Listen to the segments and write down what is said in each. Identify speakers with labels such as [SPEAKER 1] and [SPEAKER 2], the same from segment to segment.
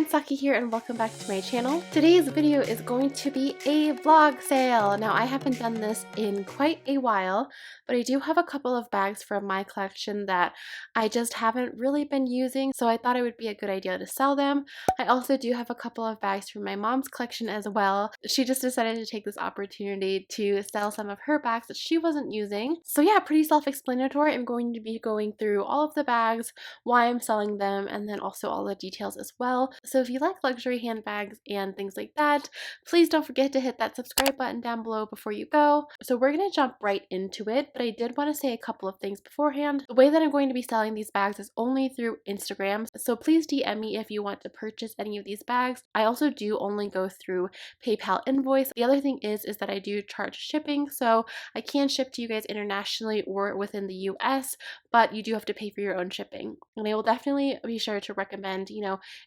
[SPEAKER 1] Saki here and welcome back to my channel. Today's video is going to be a vlog sale. Now I haven't done this in quite a while, but I do have a couple of bags from my collection that I just haven't really been using, so I thought it would be a good idea to sell them. I also do have a couple of bags from my mom's collection as well. She just decided to take this opportunity to sell some of her bags that she wasn't using. So yeah, pretty self-explanatory. I'm going to be going through all of the bags, why I'm selling them, and then also all the details as well. So if you like luxury handbags and things like that, please don't forget to hit that subscribe button down below before you go. So we're going to jump right into it, but I did want to say a couple of things beforehand. The way that I'm going to be selling these bags is only through Instagram, so please DM me if you want to purchase any of these bags. I also do only go through PayPal invoice. The other thing is that I do charge shipping, so I can ship to you guys internationally or within the US, but you do have to pay for your own shipping. And I will definitely be sure to recommend,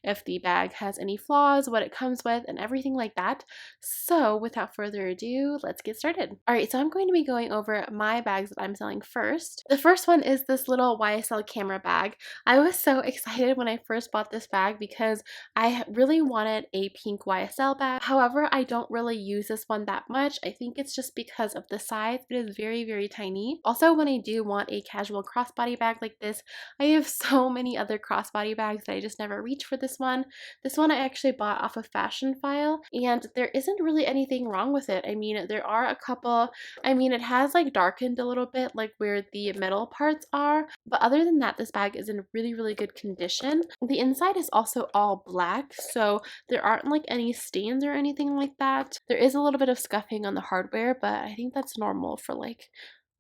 [SPEAKER 1] if the bag has any flaws, what it comes with, and everything like that. So without further ado, let's get started. Alright, so I'm going to be going over my bags that I'm selling first. The first one is this little YSL camera bag. I was so excited when I first bought this bag because I really wanted a pink YSL bag. However, I don't really use this one that much. I think it's just because of the size. It is very, very tiny. Also, when I do want a casual crossbody bag like this, I have so many other crossbody bags that I just never reach for this one. This one I actually bought off of Fashion File, and there isn't really anything wrong with it. I mean, there are a couple, it has like darkened a little bit, like where the metal parts are, but other than that, this bag is in really, really good condition. The inside is also all black, so there aren't like any stains or anything like that. There is a little bit of scuffing on the hardware, but I think that's normal for like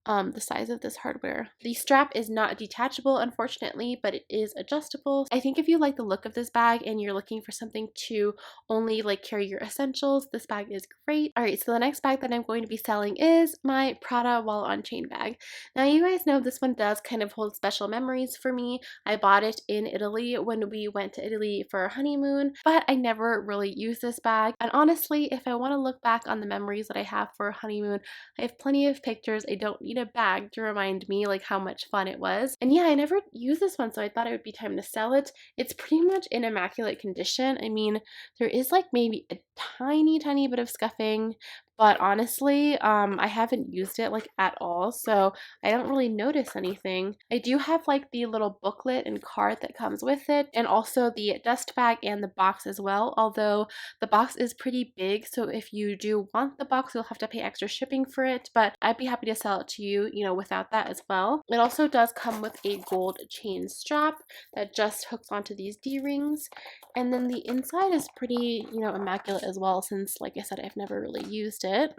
[SPEAKER 1] the size of this hardware. The strap is not detachable, unfortunately, but it is adjustable. I think if you like the look of this bag and you're looking for something to only like carry your essentials, this bag is great. Alright, so the next bag that I'm going to be selling is my Prada Wallet on Chain bag. Now you guys know this one does kind of hold special memories for me. I bought it in Italy when we went to Italy for our honeymoon, but I never really used this bag. And honestly, if I want to look back on the memories that I have for a honeymoon, I have plenty of pictures. I don't need a bag to remind me like how much fun it was. And yeah, I never used this one, so I thought it would be time to sell it. It's pretty much in immaculate condition. I mean, there is like maybe a tiny bit of scuffing, but honestly, I haven't used it like at all, so I don't really notice anything. I do have like the little booklet and card that comes with it, and also the dust bag and the box as well, although the box is pretty big, so if you do want the box, you'll have to pay extra shipping for it, but I'd be happy to sell it to you, without that as well. It also does come with a gold chain strap that just hooks onto these D-rings, and then the inside is pretty, immaculate as well, since, like I said, I've never really used it.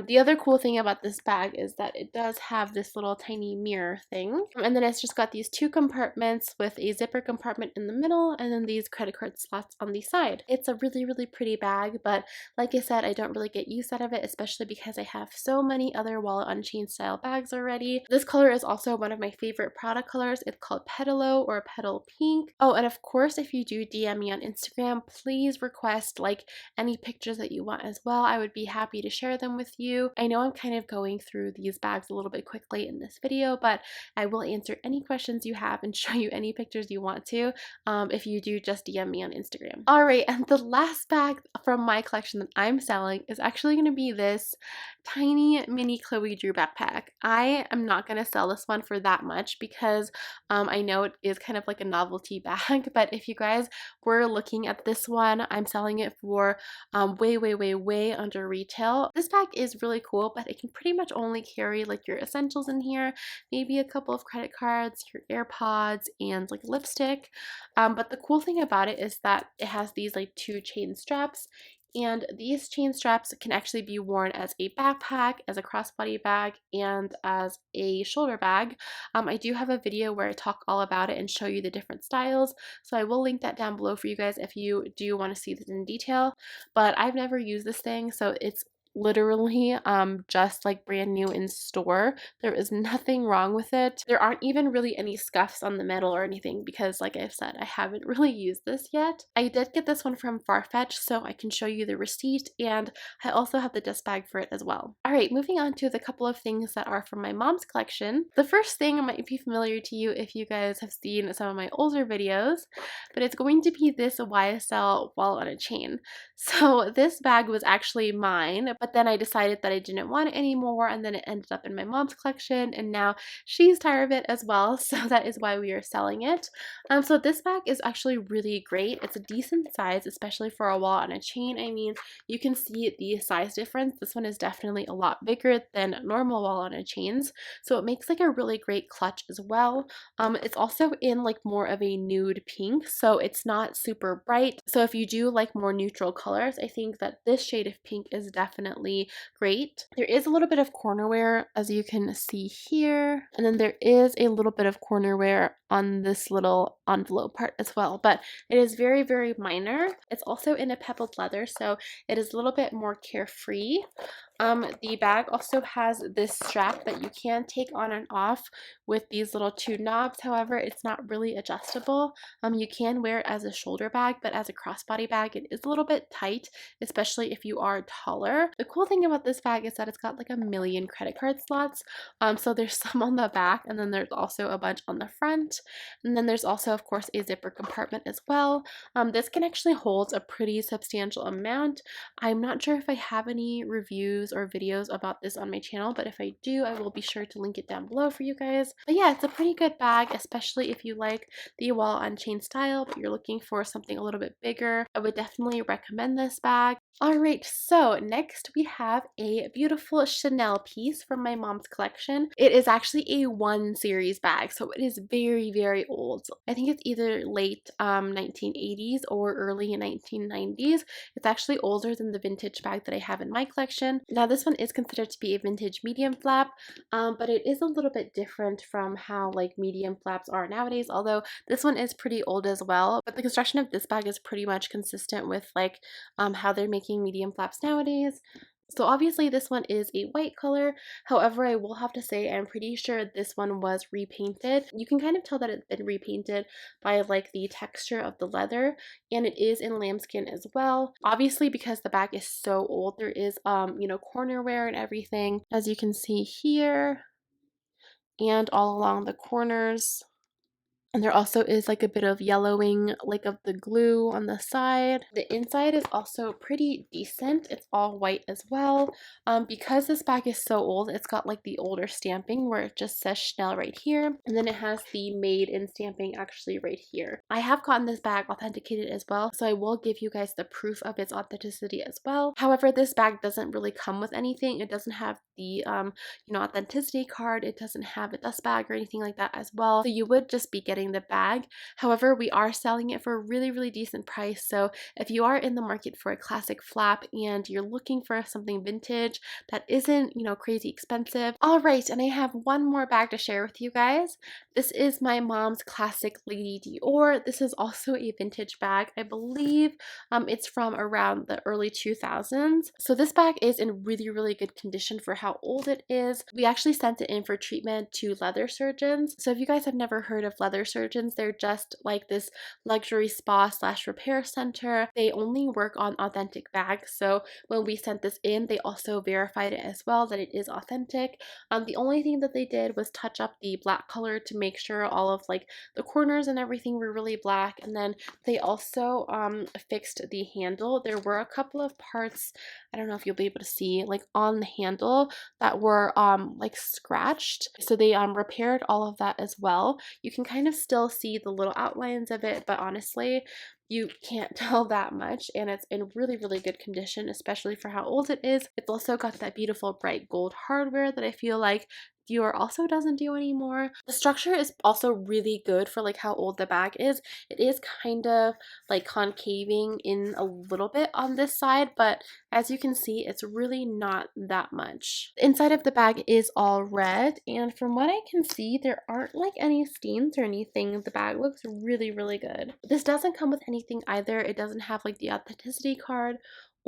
[SPEAKER 1] The other cool thing about this bag is that it does have this little tiny mirror thing, and then it's just got these two compartments with a zipper compartment in the middle and then these credit card slots on the side. It's a really, really pretty bag, but like I said, I don't really get use out of it, especially because I have so many other wallet on chain style bags already. This color is also one of my favorite Prada colors. It's called Petalo or Petal Pink. Oh, and of course, if you do DM me on Instagram, please request like any pictures that you want as well. I would be happy to share them with you. I know I'm kind of going through these bags a little bit quickly in this video, but I will answer any questions you have and show you any pictures you want to if you do just DM me on Instagram. Alright, and the last bag from my collection that I'm selling is actually going to be this tiny mini Chloe Drew backpack. I am not going to sell this one for that much because I know it is kind of like a novelty bag, but if you guys were looking at this one, I'm selling it for way under retail. This bag is really cool, but it can pretty much only carry like your essentials in here, maybe a couple of credit cards, your AirPods, and like lipstick. But the cool thing about it is that it has these like two chain straps, and these chain straps can actually be worn as a backpack, as a crossbody bag, and as a shoulder bag. I do have a video where I talk all about it and show you the different styles, so I will link that down below for you guys if you do want to see this in detail. But I've never used this thing, so it's literally just like brand new in store. There is nothing wrong with it. There aren't even really any scuffs on the metal or anything because, like I've said, I haven't really used this yet. I did get this one from Farfetch, so I can show you the receipt, and I also have the dust bag for it as well. All right, moving on to the couple of things that are from my mom's collection. The first thing might be familiar to you if you guys have seen some of my older videos, but it's going to be this YSL wallet on a chain. So this bag was actually mine, but then I decided that I didn't want it anymore, and then it ended up in my mom's collection, and now she's tired of it as well, so that is why we are selling it. So this bag is actually really great. It's a decent size, especially for a wallet on a chain. I mean, you can see the size difference. This one is definitely a lot bigger than normal wallet on a chains, so it makes like a really great clutch as well. It's also in like more of a nude pink, so it's not super bright. So if you do like more neutral colors, I think that this shade of pink is definitely great. There is a little bit of corner wear, as you can see here, and then there is a little bit of corner wear on this little envelope part as well, but it is very, very minor. It's also in a pebbled leather, so it is a little bit more carefree. The bag also has this strap that you can take on and off with these little two knobs. However, it's not really adjustable. You can wear it as a shoulder bag, but as a crossbody bag, it is a little bit tight, especially if you are taller. The cool thing about this bag is that it's got like 1,000,000 credit card slots. So there's some on the back, and then there's also a bunch on the front. And then there's also, of course, a zipper compartment as well. This can actually hold a pretty substantial amount. I'm not sure if I have any reviews or videos about this on my channel, but if I do, I will be sure to link it down below for you guys. But yeah, it's a pretty good bag, especially if you like the wallet on chain style, but you're looking for something a little bit bigger. I would definitely recommend this bag. Alright, so next we have a beautiful Chanel piece from my mom's collection. It is actually a 1 series bag, so it is very, very old. I think it's either late 1980s or early 1990s. It's actually older than the vintage bag that I have in my collection. Now this one is considered to be a vintage medium flap, but it is a little bit different from how like medium flaps are nowadays, although this one is pretty old as well. But the construction of this bag is pretty much consistent with like how they're making medium flaps nowadays. So obviously this one is a white color. However, I will have to say I'm pretty sure this one was repainted. You can kind of tell that it's been repainted by like the texture of the leather, and it is in lambskin as well. Obviously, because the bag is so old, there is corner wear and everything, as you can see here and all along the corners. And there also is like a bit of yellowing like of the glue on the side. The inside is also pretty decent. It's all white as well. Because this bag is so old, it's got like the older stamping where it just says Chanel right here. And then it has the made in stamping actually right here. I have gotten this bag authenticated as well, so I will give you guys the proof of its authenticity as well. However, this bag doesn't really come with anything. It doesn't have the authenticity card. It doesn't have a dust bag or anything like that as well. So you would just be getting the bag. However, we are selling it for a really, really decent price. So if you are in the market for a classic flap and you're looking for something vintage that isn't, crazy expensive. All right, and I have one more bag to share with you guys. This is my mom's classic Lady Dior. This is also a vintage bag. I believe it's from around the early 2000s. So this bag is in really, really good condition for how old it is. We actually sent it in for treatment to leather surgeons. So if you guys have never heard of leather surgeons, they're just like this luxury spa / repair center. They only work on authentic bags. So when we sent this in, they also verified it as well that it is authentic. The only thing that they did was touch up the black color to make sure all of like the corners and everything were really black. And then they also fixed the handle. There were a couple of parts, I don't know if you'll be able to see, like on the handle that were like scratched. So they repaired all of that as well. You can kind of still see the little outlines of it, but honestly, you can't tell that much, and it's in really, really good condition, especially for how old it is. It's also got that beautiful bright gold hardware that I feel like Dior also doesn't do anymore. The structure is also really good for like how old the bag is. It is kind of like concaving in a little bit on this side, but as you can see, it's really not that much. The inside of the bag is all red, and from what I can see, there aren't like any stains or anything. The bag looks really, really good. This doesn't come with anything either. It doesn't have like the authenticity card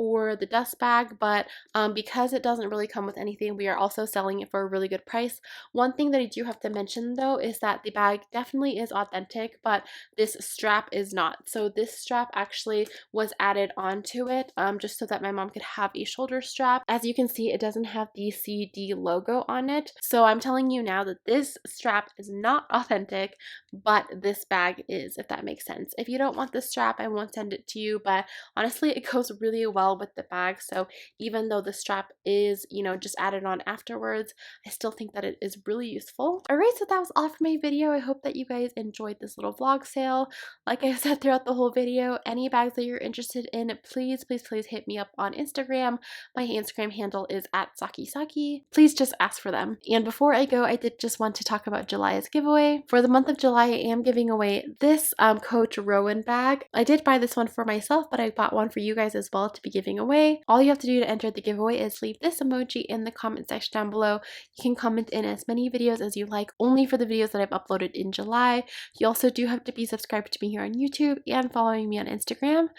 [SPEAKER 1] or the dust bag, but because it doesn't really come with anything, we are also selling it for a really good price. One thing that I do have to mention though is that the bag definitely is authentic, but this strap is not. So this strap actually was added onto it just so that my mom could have a shoulder strap. As you can see, it doesn't have the CD logo on it. So I'm telling you now that this strap is not authentic, but this bag is, if that makes sense. If you don't want this strap, I won't send it to you, but honestly, it goes really well with the bag. So even though the strap is, you know, just added on afterwards, I still think that it is really useful. Alright, so that was all for my video. I hope that you guys enjoyed this little vlog sale. Like I said throughout the whole video, any bags that you're interested in, please hit me up on Instagram. My Instagram handle is @xsakisaki. Please just ask for them. And before I go, I did just want to talk about July's giveaway. For the month of July, I am giving away this Coach Rowan bag. I did buy this one for myself, but I bought one for you guys as well to be giving away. All you have to do to enter the giveaway is leave this emoji in the comment section down below. You can comment in as many videos as you like, only for the videos that I've uploaded in July. You also do have to be subscribed to me here on YouTube and following me on Instagram.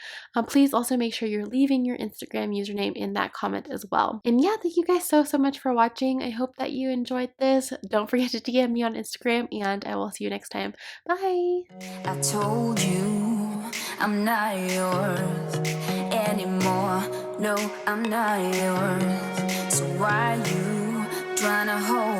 [SPEAKER 1] Please also make sure you're leaving your Instagram username in that comment as well. And yeah, thank you guys so much for watching. I hope that you enjoyed this. Don't forget to DM me on Instagram, and I will see you next time. Bye!
[SPEAKER 2] I told you I'm not yours anymore. No, I'm not yours. So why you trying to hold